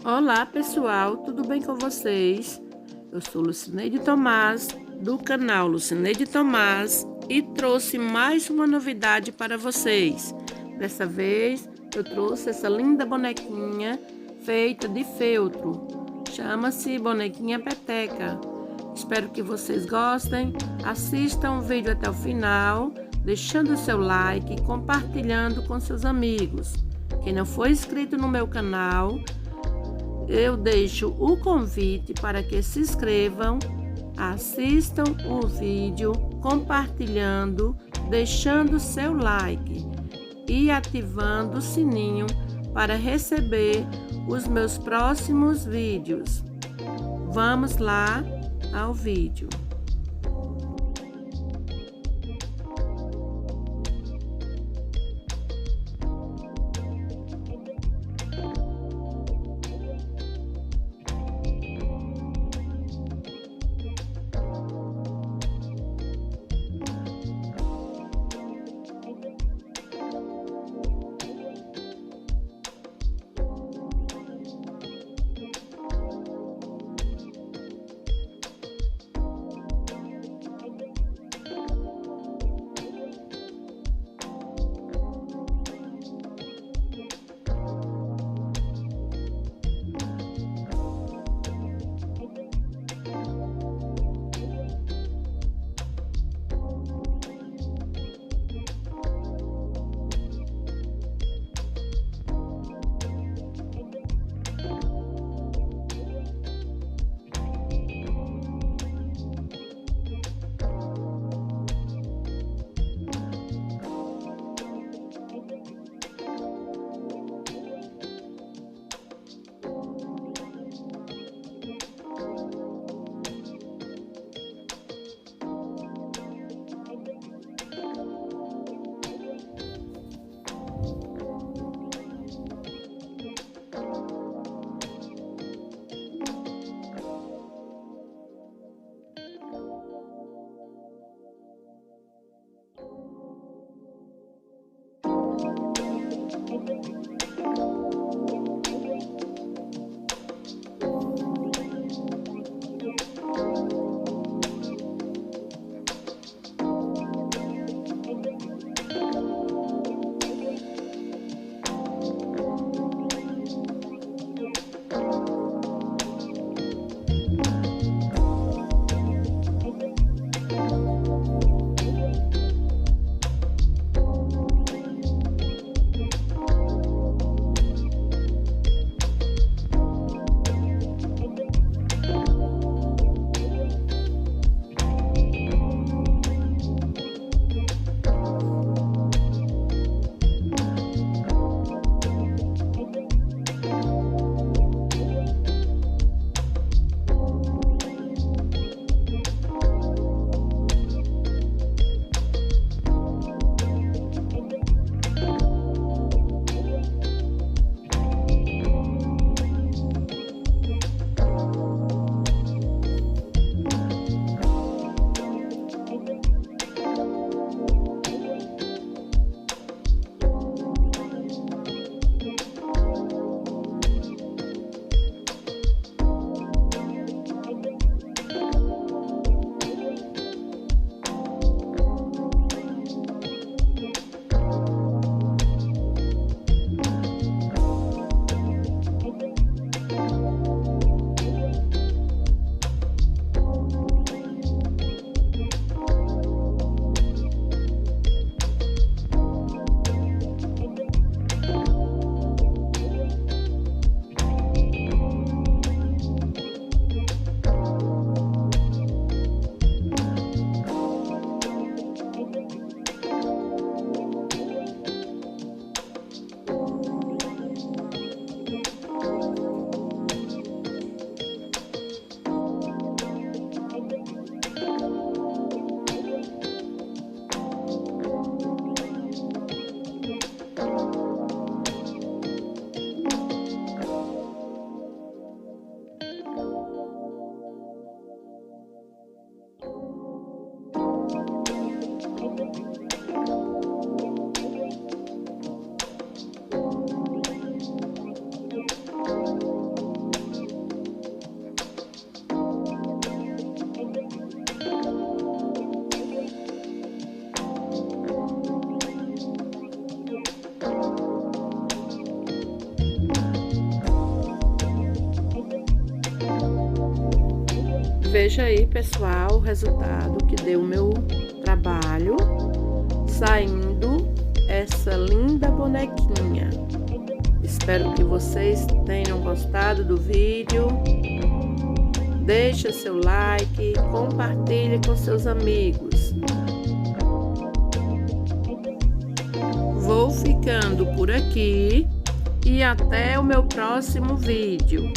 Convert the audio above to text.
Olá pessoal, tudo bem com vocês? Eu sou Lucineide Tomás, do canal Lucineide Tomás, e trouxe mais uma novidade para vocês. Dessa vez eu trouxe essa linda bonequinha feita de feltro. Chama-se bonequinha peteca. Espero que vocês gostem. Assistam o vídeo até o final, deixando seu like e compartilhando com seus amigos. Quem não for inscrito no meu canal, eu deixo o convite para que se inscrevam, assistam o vídeo, compartilhando, deixando seu like e ativando o sininho para receber os meus próximos vídeos. Vamos lá ao vídeo. veja aí, pessoal, o resultado que deu o meu trabalho, saindo essa linda bonequinha. Espero que vocês tenham gostado do vídeo. Deixe seu like, compartilhe com seus amigos. Vou ficando por aqui e até o meu próximo vídeo.